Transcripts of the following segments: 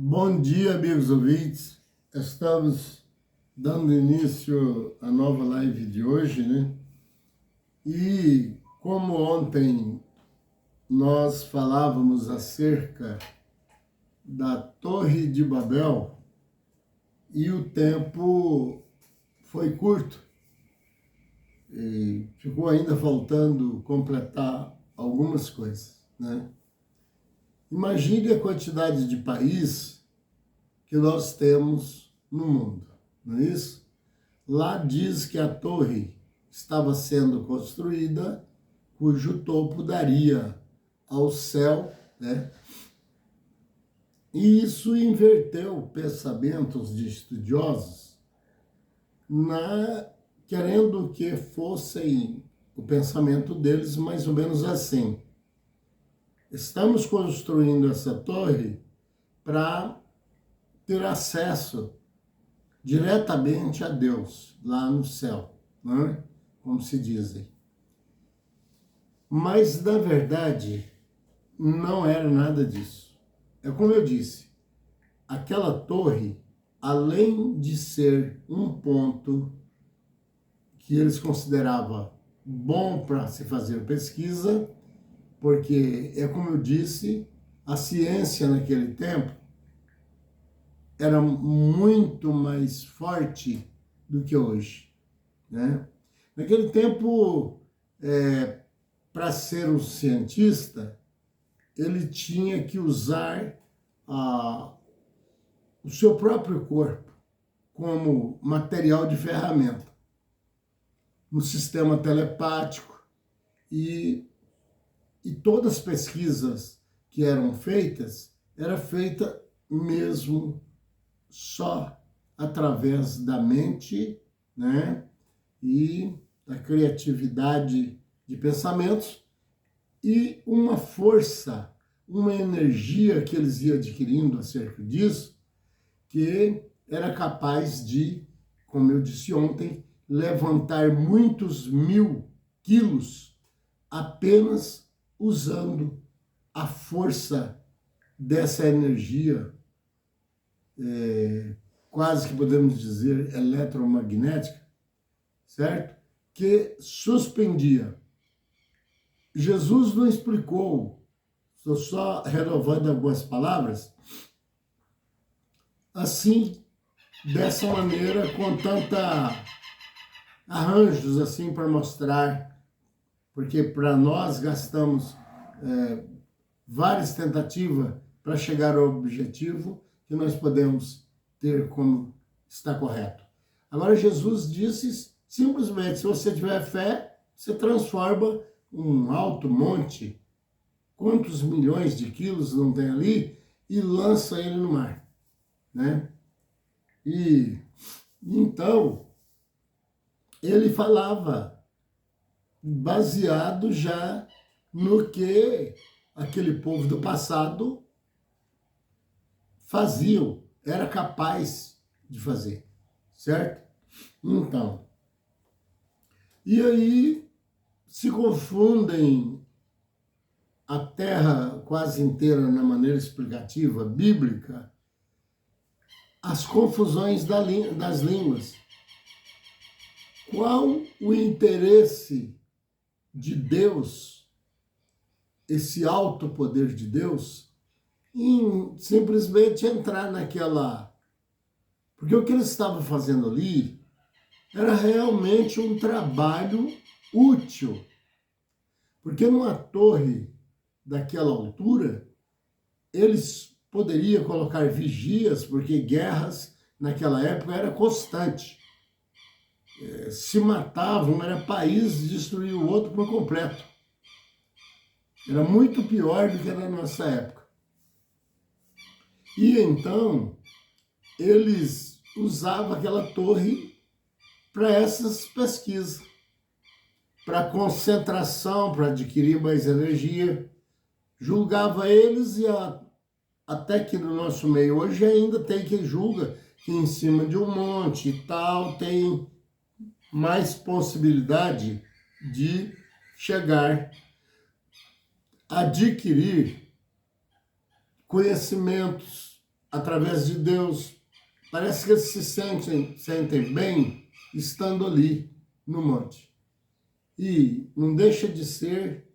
Bom dia, amigos ouvintes. Estamos dando início à nova live de hoje, né? E como ontem nós falávamos acerca da Torre de Babel e o tempo foi curto, e ficou ainda faltando completar algumas coisas, né? Imagine a quantidade de país que nós temos no mundo, não é isso? Lá diz que a torre estava sendo construída, cujo topo daria ao céu, né? E isso inverteu pensamentos de estudiosos, querendo que fossem o pensamento deles mais ou menos assim: estamos construindo essa torre para ter acesso diretamente a Deus, lá no céu, né? Como se dizem. Mas, na verdade, não era nada disso. É como eu disse, aquela torre, além de ser um ponto que eles consideravam bom para se fazer pesquisa, porque, é como eu disse, a ciência naquele tempo era muito mais forte do que hoje, né? Naquele tempo, para ser um cientista, ele tinha que usar o seu próprio corpo como material de ferramenta, no sistema telepático, e todas as pesquisas que eram feitas, era feita mesmo só através da mente, né? E da criatividade de pensamentos e uma força, uma energia que eles iam adquirindo acerca disso, que era capaz de, como eu disse ontem, levantar muitos 1000 quilos apenas usando a força dessa energia, quase que podemos dizer eletromagnética, certo? Que suspendia. Jesus não explicou, estou só renovando algumas palavras, assim, dessa maneira, com tanta arranjos assim para mostrar, porque para nós gastamos várias tentativas para chegar ao objetivo que nós podemos ter como está correto. Agora, Jesus disse simplesmente: se você tiver fé, você transforma um alto monte, quantos milhões de quilos não tem ali, e lança ele no mar, né? E então ele falava baseado já no que aquele povo do passado faziam, era capaz de fazer, certo? Então, e aí se confundem a Terra quase inteira na maneira explicativa bíblica, as confusões das línguas. Qual o interesse de Deus, esse alto poder de Deus, em simplesmente entrar naquela... Porque o que eles estavam fazendo ali era realmente um trabalho útil. Porque numa torre daquela altura, eles poderiam colocar vigias, porque guerras naquela época era constante. Se matavam, era país destruir o outro por completo. Era muito pior do que na nossa época. E então, eles usavam aquela torre para essas pesquisas, para concentração, para adquirir mais energia. Julgava eles até que no nosso meio hoje ainda tem quem julga que em cima de um monte e tal tem mais possibilidade de chegar a adquirir conhecimentos através de Deus. Parece que eles se sentem bem estando ali no monte. E não deixa de ser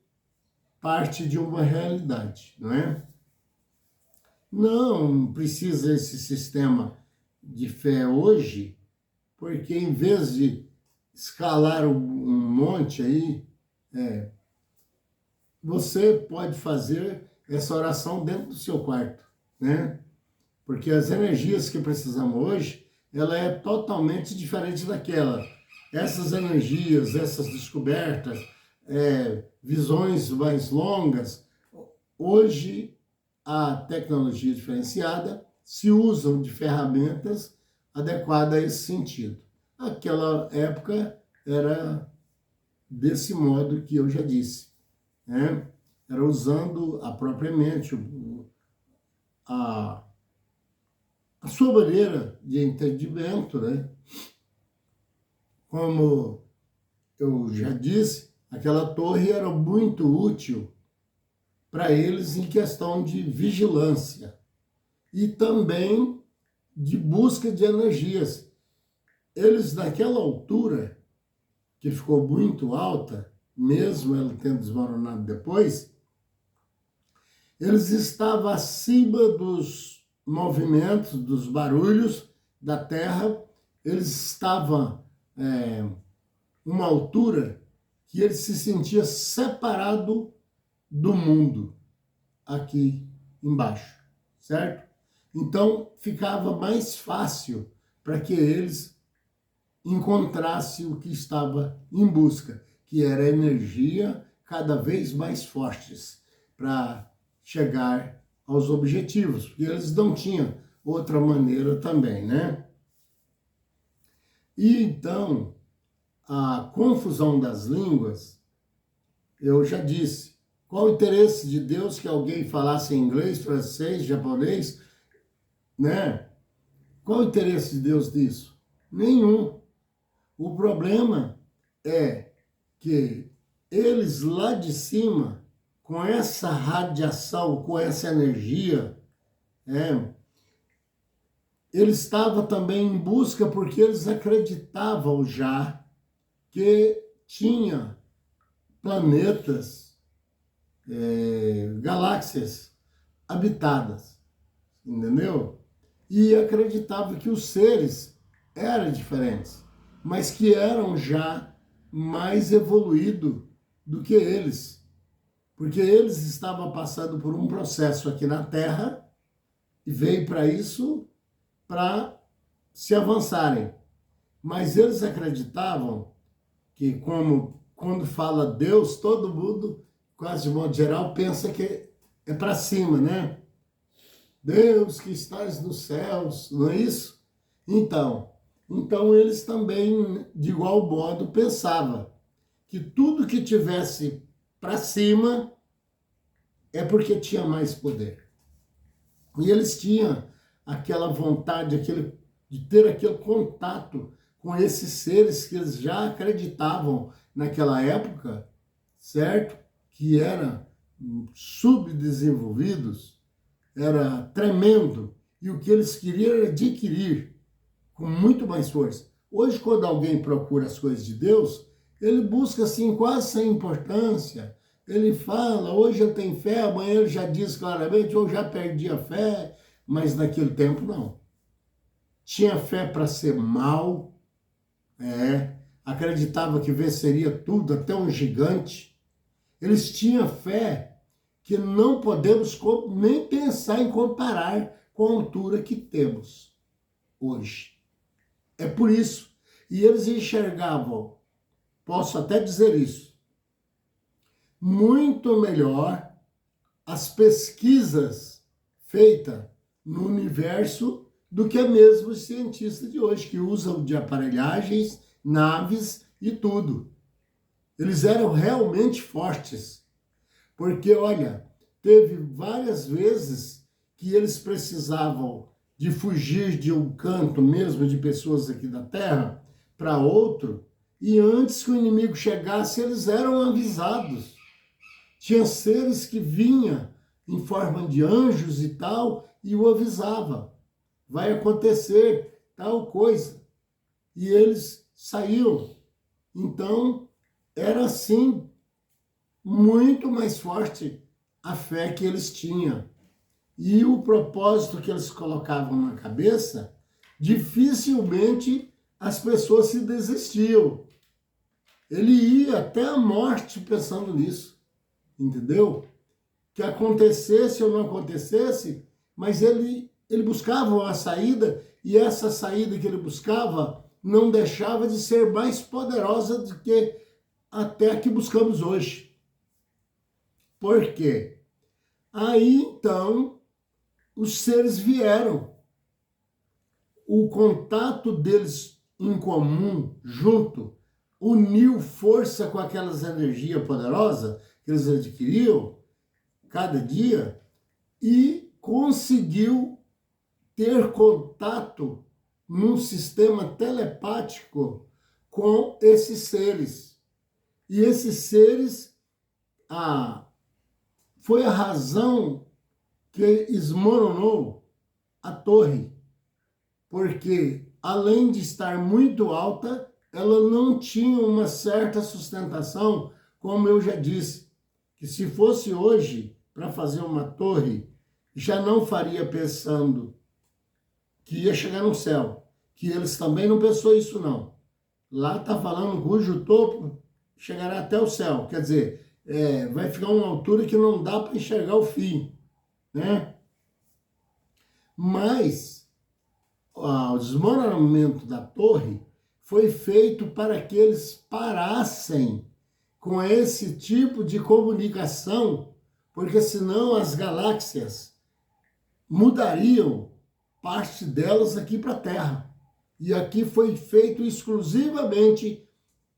parte de uma realidade, não é? Não precisa esse sistema de fé hoje, porque em vez de escalar um monte aí, você pode fazer essa oração dentro do seu quarto, né? Porque as energias que precisamos hoje, ela é totalmente diferente daquela. Essas energias, essas descobertas, visões mais longas, hoje a tecnologia diferenciada se usam de ferramentas adequadas a esse sentido. Aquela época era desse modo que eu já disse, né? Era usando a própria mente, a sua maneira de entendimento, né? Como eu já disse, aquela torre era muito útil para eles em questão de vigilância e também de busca de energias. Eles, naquela altura, que ficou muito alta, mesmo ela tendo desmoronado depois, eles estavam acima dos movimentos, dos barulhos da Terra, eles estavam uma altura que ele se sentia separado do mundo aqui embaixo, certo? Então ficava mais fácil para que eles encontrassem o que estava em busca, que era energia cada vez mais fortes para chegar aos objetivos, porque eles não tinham outra maneira também, né? E então, a confusão das línguas, eu já disse, qual o interesse de Deus que alguém falasse inglês, francês, japonês, né? Qual o interesse de Deus nisso? Nenhum. O problema é que eles lá de cima, com essa radiação, com essa energia, eles estavam também em busca porque eles acreditavam já que tinha planetas, galáxias habitadas, entendeu? E acreditavam que os seres eram diferentes, mas que eram já mais evoluídos do que eles, porque eles estavam passando por um processo aqui na Terra e veio para isso, para se avançarem. Mas eles acreditavam que, como quando fala Deus, todo mundo, quase de modo geral, pensa que é para cima, né? Deus que estás nos céus, não é isso? Então eles também, de igual modo, pensavam que tudo que tivesse para cima é porque tinha mais poder. E eles tinham aquela vontade, de ter aquele contato com esses seres que eles já acreditavam naquela época, certo? Que eram subdesenvolvidos, era tremendo, e o que eles queriam era adquirir com muito mais força. Hoje, quando alguém procura as coisas de Deus, ele busca assim, quase sem importância. Ele fala, hoje eu tenho fé, amanhã ele já diz claramente, eu já perdi a fé, mas naquele tempo não. Tinha fé para ser mal, acreditava que venceria tudo, até um gigante. Eles tinham fé que não podemos nem pensar em comparar com a altura que temos hoje. É por isso. E eles enxergavam, posso até dizer isso, muito melhor as pesquisas feitas no universo do que mesmo os cientistas de hoje, que usam de aparelhagens, naves e tudo. Eles eram realmente fortes. Porque, olha, teve várias vezes que eles precisavam de fugir de um canto mesmo de pessoas aqui da Terra para outro, e antes que o inimigo chegasse, eles eram avisados. Tinha seres que vinham em forma de anjos e tal, e o avisava, vai acontecer tal coisa. E eles saíam. Então, era assim, muito mais forte a fé que eles tinham. E o propósito que eles colocavam na cabeça, dificilmente as pessoas se desistiam. Ele ia até a morte pensando nisso, entendeu? Que acontecesse ou não acontecesse, mas ele buscava uma saída, e essa saída que ele buscava não deixava de ser mais poderosa do que até a que buscamos hoje. Por quê? Aí, então, os seres vieram. O contato deles em comum, junto, uniu força com aquelas energias poderosas que eles adquiriam cada dia e conseguiu ter contato num sistema telepático com esses seres. E esses seres, foi a razão que esmoronou a torre, porque além de estar muito alta, ela não tinha uma certa sustentação, como eu já disse, que se fosse hoje para fazer uma torre, já não faria pensando que ia chegar no céu, que eles também não pensou isso não. Lá está falando cujo topo chegará até o céu, quer dizer, vai ficar uma altura que não dá para enxergar o fim, né? Mas o desmoronamento da torre foi feito para que eles parassem com esse tipo de comunicação, porque senão as galáxias mudariam parte delas aqui para a Terra. E aqui foi feito exclusivamente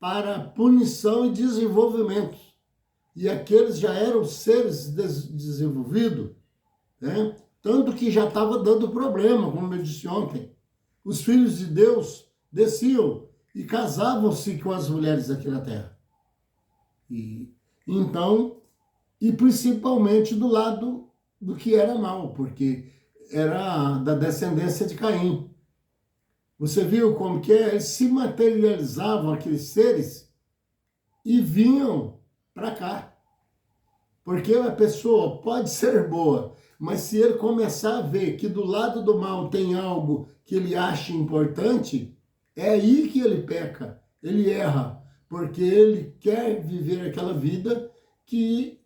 para punição e desenvolvimento. E aqueles já eram seres desenvolvidos, né? Tanto que já estava dando problema, como eu disse ontem. Os filhos de Deus desciam e casavam-se com as mulheres aqui na Terra. Então, e principalmente do lado do que era mal, porque era da descendência de Caim. Você viu como que eles se materializavam, aqueles seres, e vinham para cá. Porque a pessoa pode ser boa, mas se ele começar a ver que do lado do mal tem algo que ele acha importante, é aí que ele peca, ele erra, porque ele quer viver aquela vida que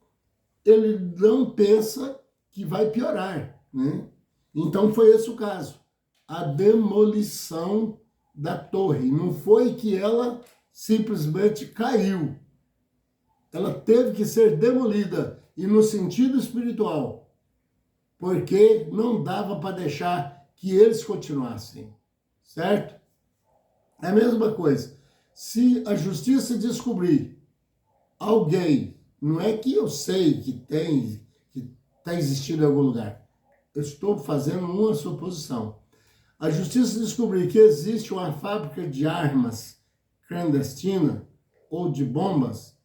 ele não pensa que vai piorar, né? Então foi esse o caso, a demolição da torre. Não foi que ela simplesmente caiu, ela teve que ser demolida, e no sentido espiritual, porque não dava para deixar que eles continuassem, certo? É a mesma coisa. Se a justiça descobrir alguém, não é que eu sei que está existindo em algum lugar, eu estou fazendo uma suposição. A justiça descobrir que existe uma fábrica de armas clandestina ou de bombas,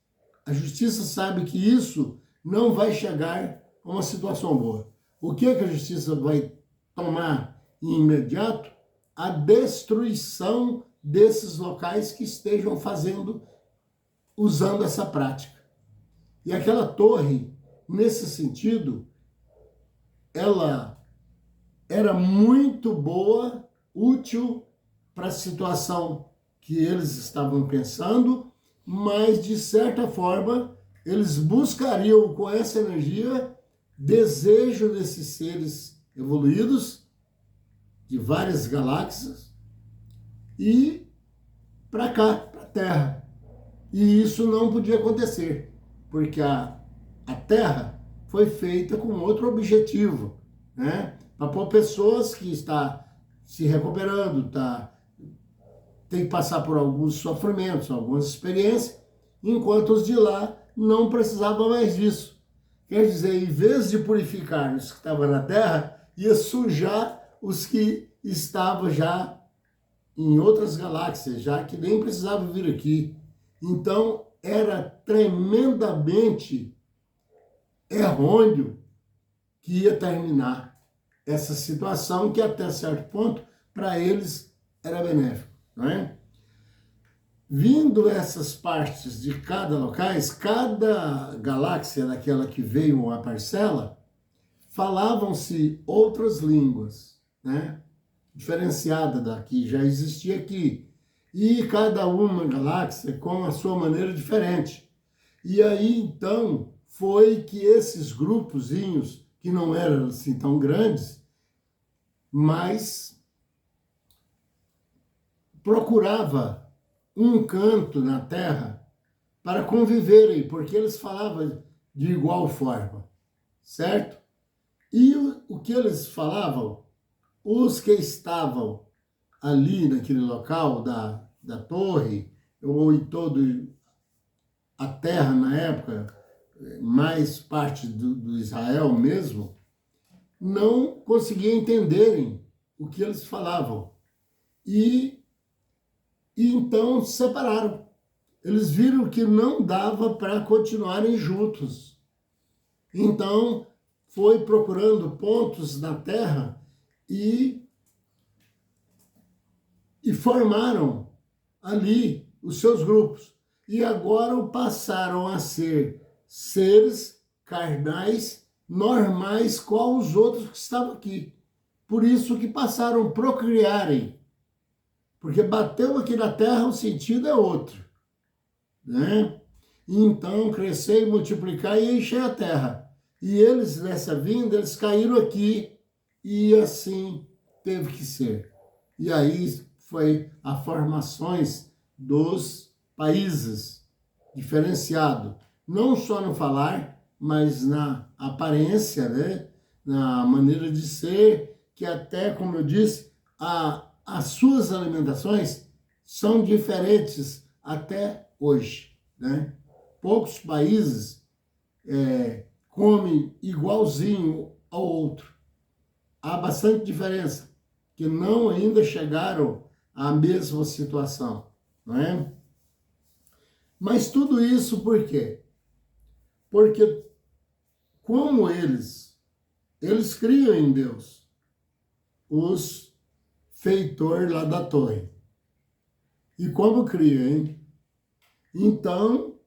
a justiça sabe que isso não vai chegar a uma situação boa. O que a justiça vai tomar em imediato? A destruição desses locais que estejam usando essa prática. E aquela torre, nesse sentido, ela era muito boa, útil para a situação que eles estavam pensando, mas, de certa forma, eles buscariam com essa energia desejo desses seres evoluídos de várias galáxias e para cá, para a Terra. E isso não podia acontecer, porque a Terra foi feita com outro objetivo, né? Para pôr pessoas que estão se recuperando, tem que passar por alguns sofrimentos, algumas experiências, enquanto os de lá não precisavam mais disso. Quer dizer, em vez de purificar os que estavam na Terra, ia sujar os que estavam já em outras galáxias, já que nem precisavam vir aqui. Então, era tremendamente errôneo que ia terminar essa situação que até certo ponto para eles era benéfico, não é? Vindo essas partes de cada locais, cada galáxia daquela que veio a parcela, falavam-se outras línguas, né? Diferenciada da que já existia aqui. E cada uma galáxia com a sua maneira diferente. E aí, então, foi que esses grupozinhos, que não eram assim tão grandes, mas procurava um canto na Terra para conviverem, porque eles falavam de igual forma, certo? E o que eles falavam, os que estavam ali naquele local da torre, ou em todo a terra na época, mais parte do Israel mesmo, não conseguiam entenderem o que eles falavam. E então se separaram. Eles viram que não dava para continuarem juntos. Então, foi procurando pontos na terra e formaram ali os seus grupos. E agora passaram a ser seres carnais normais como os outros que estavam aqui. Por isso que passaram a procriarem. Porque bateu aqui na terra, o sentido é outro, né? Então, crescer e multiplicar e encher a terra. E eles, nessa vinda, eles caíram aqui e assim teve que ser. E aí foi a formações dos países diferenciado, não só no falar, mas na aparência, né? Na maneira de ser, que até, como eu disse, as suas alimentações são diferentes até hoje, né? Poucos países comem igualzinho ao outro. Há bastante diferença, que não ainda chegaram à mesma situação, não é? Mas tudo isso por quê? Porque como eles criam em Deus, os feitor lá da torre. E como criam, hein? Então,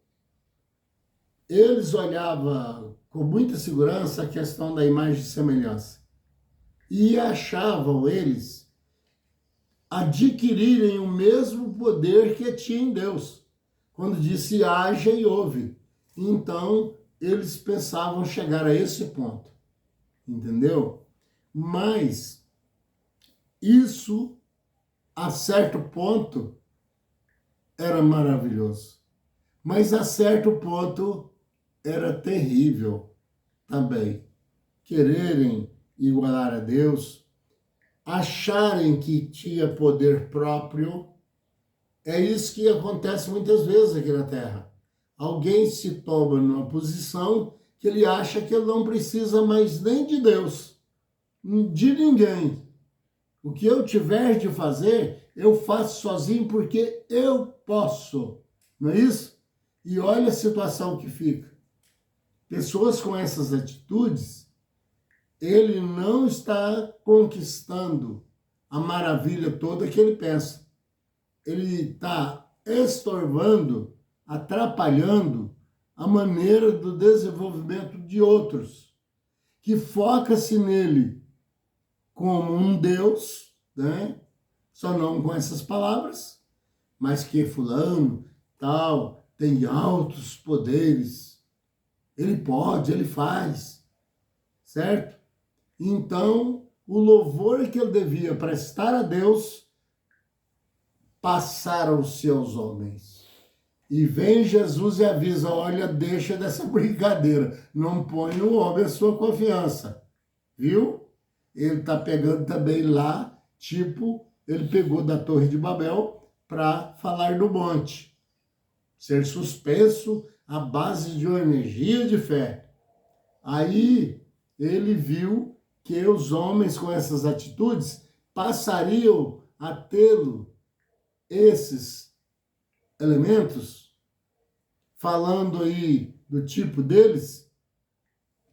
eles olhavam com muita segurança a questão da imagem e semelhança. E achavam eles adquirirem o mesmo poder que tinha em Deus, quando disse haja e houve. Então, eles pensavam chegar a esse ponto, entendeu? Mas isso, a certo ponto, era maravilhoso. Mas a certo ponto era terrível também. Quererem igualar a Deus, acharem que tinha poder próprio, é isso que acontece muitas vezes aqui na Terra. Alguém se toma numa posição que ele acha que ele não precisa mais nem de Deus, de ninguém. O que eu tiver de fazer, eu faço sozinho porque eu posso. Não é isso? E olha a situação que fica. Pessoas com essas atitudes, ele não está conquistando a maravilha toda que ele pensa. Ele está estorvando, atrapalhando a maneira do desenvolvimento de outros, que foca-se nele como um Deus, né? Só não com essas palavras, mas que fulano, tal, tem altos poderes. Ele pode, ele faz, certo? Então, o louvor que ele devia prestar a Deus passaram-se aos homens. E vem Jesus e avisa, olha, deixa dessa brincadeira, não põe no homem a sua confiança, viu? Ele está pegando também lá, tipo, ele pegou da Torre de Babel para falar do monte. Ser suspenso à base de uma energia de fé. Aí ele viu que os homens com essas atitudes passariam a tê-lo, esses elementos, falando aí do tipo deles,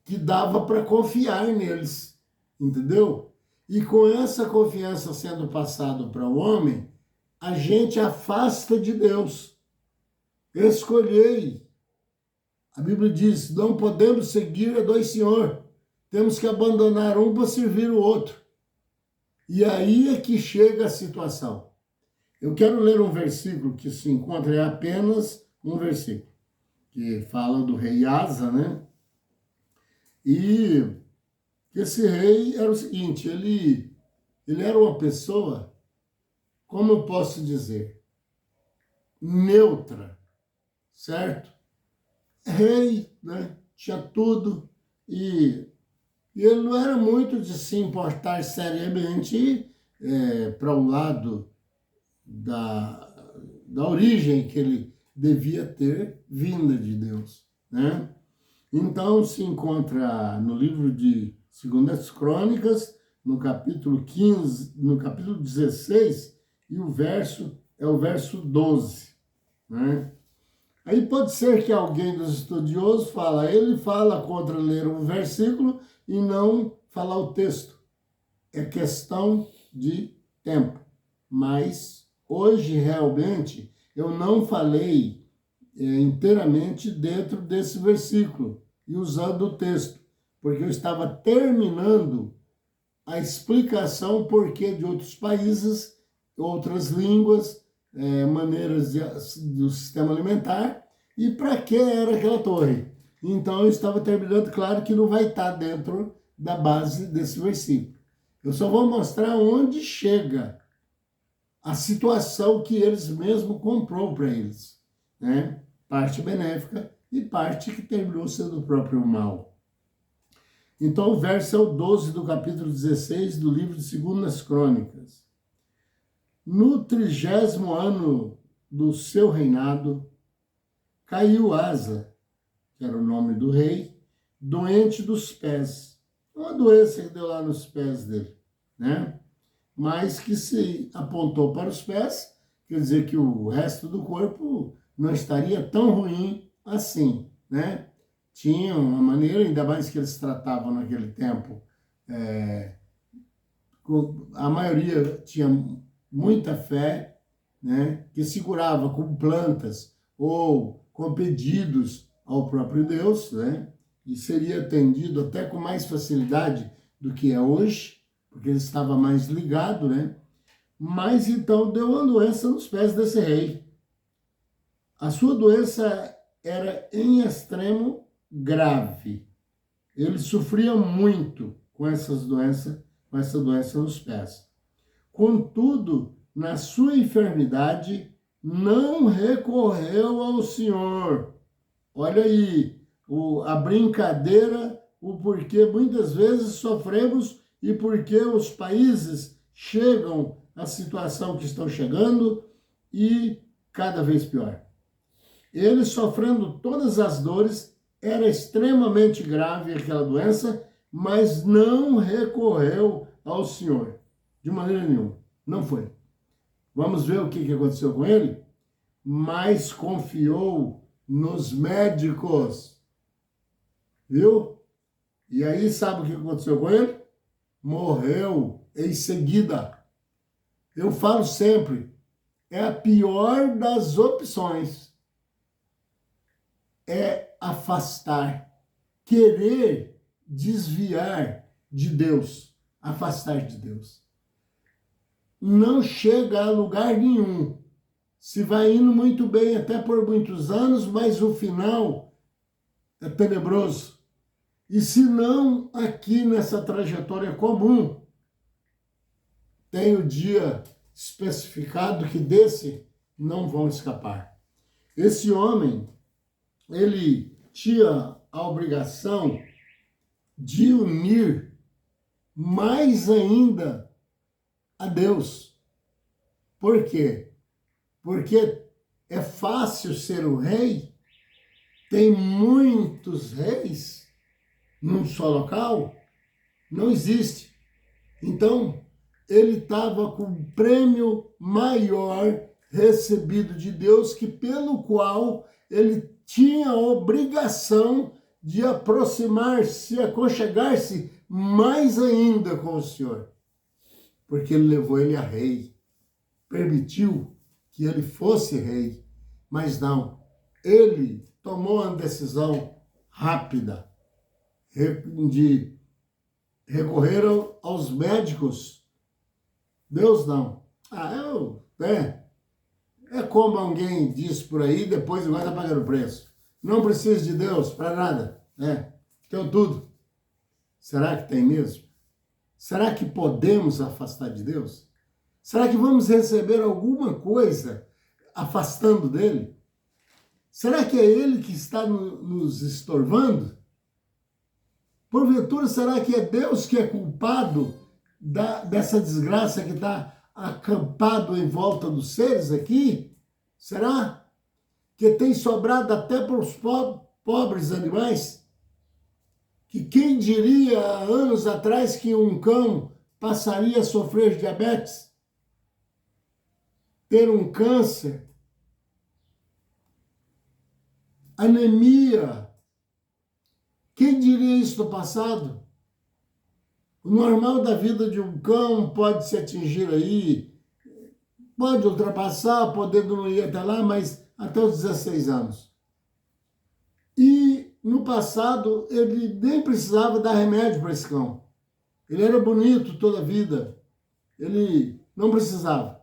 que dava para confiar neles, entendeu? E com essa confiança sendo passada para o homem, a gente afasta de Deus. Escolhei. A Bíblia diz, não podemos seguir a dois senhores. Temos que abandonar um para servir o outro. E aí é que chega a situação. Eu quero ler um versículo que se encontra, é apenas um versículo, que fala do rei Asa, né? E esse rei era o seguinte, ele era uma pessoa, como eu posso dizer, neutra, certo? Rei, né? Tinha tudo, e ele não era muito de se importar seriamente para o lado da origem que ele devia ter vinda de Deus, né? Então se encontra no livro de 2 Crônicas, no capítulo 15, no capítulo 16, e o verso é o verso 12, né? Aí pode ser que alguém dos estudiosos ele fala contra ler um versículo e não falar o texto. É questão de tempo. Mas hoje, realmente, eu não falei inteiramente dentro desse versículo e usando o texto, porque eu estava terminando a explicação porquê de outros países, outras línguas, maneiras do sistema alimentar e para que era aquela torre. Então, eu estava terminando, claro que não vai estar dentro da base desse versículo. Eu só vou mostrar onde chega a situação que eles mesmos comprou para eles, né? Parte benéfica e parte que terminou sendo o próprio mal. Então, o verso é o 12 do capítulo 16 do livro de 2 Crônicas. No 30º ano do seu reinado, caiu Asa, que era o nome do rei, doente dos pés. Uma doença que deu lá nos pés dele, né? Mas que se apontou para os pés, quer dizer que o resto do corpo não estaria tão ruim assim, né? Tinha uma maneira, ainda mais que eles tratavam naquele tempo, a maioria tinha muita fé, né? Que segurava com plantas ou com pedidos ao próprio Deus, né? E seria atendido até com mais facilidade do que é hoje, porque ele estava mais ligado, né? Mas então deu uma doença nos pés desse rei. A sua doença era em extremo grave. Ele sofria muito com essa doença nos pés. Contudo, na sua enfermidade, não recorreu ao Senhor. Olha aí, a brincadeira, o porquê muitas vezes sofremos e porque os países chegam à situação que estão chegando e cada vez pior. Ele sofrendo todas as dores, era extremamente grave aquela doença, mas não recorreu ao Senhor, de maneira nenhuma, não foi. Vamos ver o que aconteceu com ele? Mas confiou nos médicos, viu? E aí, sabe o que aconteceu com ele? Morreu em seguida. Eu falo sempre, é a pior das opções. É afastar, querer desviar de Deus, afastar de Deus. Não chega a lugar nenhum. Se vai indo muito bem até por muitos anos, mas o final é tenebroso. E se não, aqui nessa trajetória comum, tem o dia especificado que desse não vão escapar. Esse homem, ele tinha a obrigação de unir mais ainda a Deus. Por quê? Porque é fácil ser o rei, tem muitos reis num só local, não existe. Então, ele estava com um prêmio maior recebido de Deus, pelo qual ele tinha a obrigação de aproximar-se, aconchegar-se mais ainda com o Senhor, porque ele levou ele a rei, permitiu que ele fosse rei, mas não, ele tomou uma decisão rápida de recorrer aos médicos. Deus não. É como alguém diz por aí, depois agora está pagando o preço. Não precisa de Deus para nada. Tenho tudo. Será que tem mesmo? Será que podemos afastar de Deus? Será que vamos receber alguma coisa afastando dele? Será que é ele que está nos estorvando? Porventura, será que é Deus que é culpado dessa desgraça que está acampado em volta dos seres aqui? Será que tem sobrado até para os pobres animais? Que quem diria há anos atrás que um cão passaria a sofrer diabetes, ter um câncer, anemia? Quem diria isso no passado? O normal da vida de um cão pode se atingir aí, pode ultrapassar, podendo não ir até lá, mas até os 16 anos. E no passado ele nem precisava dar remédio para esse cão. Ele era bonito toda a vida, ele não precisava.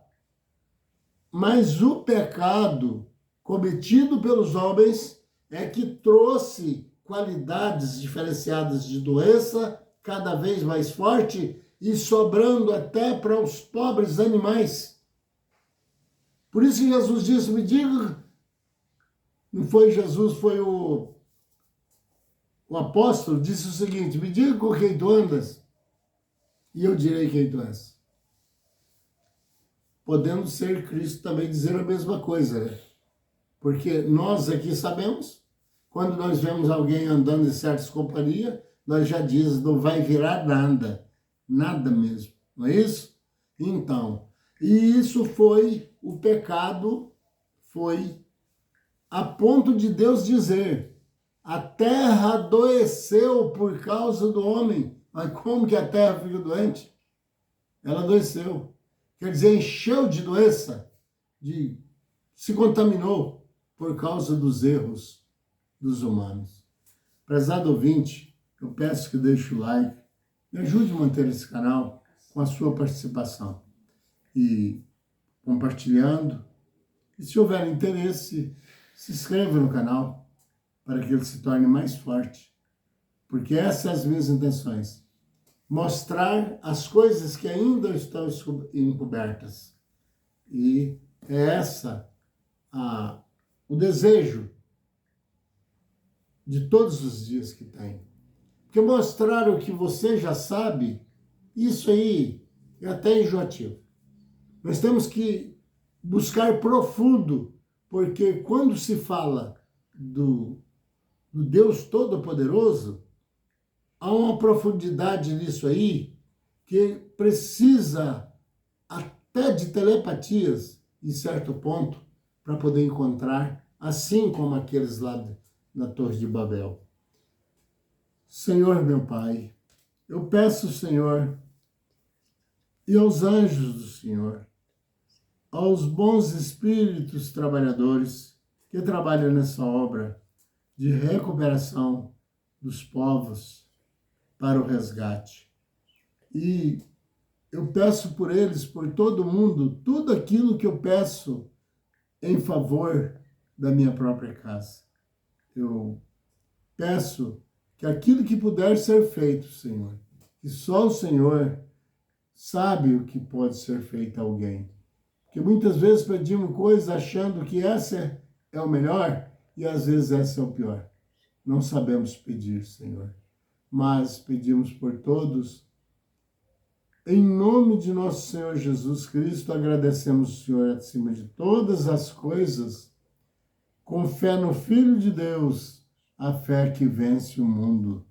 Mas o pecado cometido pelos homens é que trouxe qualidades diferenciadas de doença, cada vez mais forte e sobrando até para os pobres animais. Por isso que Jesus disse, me diga, não foi Jesus, foi o apóstolo, disse o seguinte, me diga com quem tu andas e eu direi quem tu és. Podendo ser Cristo também dizer a mesma coisa, né? Porque nós aqui sabemos, quando nós vemos alguém andando em certas companhias, nós já diz, não vai virar nada, nada mesmo, não é isso? Então, e isso foi, o pecado foi a ponto de Deus dizer, a terra adoeceu por causa do homem. Mas como que a terra fica doente? Ela adoeceu. Quer dizer, encheu de doença, se contaminou por causa dos erros dos humanos. Prezado ouvinte, eu peço que deixe o like, me ajude a manter esse canal com a sua participação e compartilhando. E se houver interesse, se inscreva no canal para que ele se torne mais forte, porque essas são as minhas intenções. Mostrar as coisas que ainda estão encobertas. E é essa o desejo de todos os dias que tem. Porque mostrar o que você já sabe, isso aí é até enjoativo. Nós temos que buscar profundo, porque quando se fala do Deus Todo-Poderoso, há uma profundidade nisso aí que precisa até de telepatias, em certo ponto, para poder encontrar, assim como aqueles lá na Torre de Babel. Senhor, meu Pai, eu peço, Senhor, e aos anjos do Senhor, aos bons espíritos trabalhadores que trabalham nessa obra de recuperação dos povos para o resgate. E eu peço por eles, por todo mundo, tudo aquilo que eu peço em favor da minha própria casa. Eu peço que aquilo que puder ser feito, Senhor, que só o Senhor sabe o que pode ser feito a alguém. Porque muitas vezes pedimos coisas achando que essa é o melhor e às vezes essa é o pior. Não sabemos pedir, Senhor, mas pedimos por todos. Em nome de nosso Senhor Jesus Cristo, agradecemos o Senhor acima de todas as coisas, com fé no Filho de Deus, a fé que vence o mundo.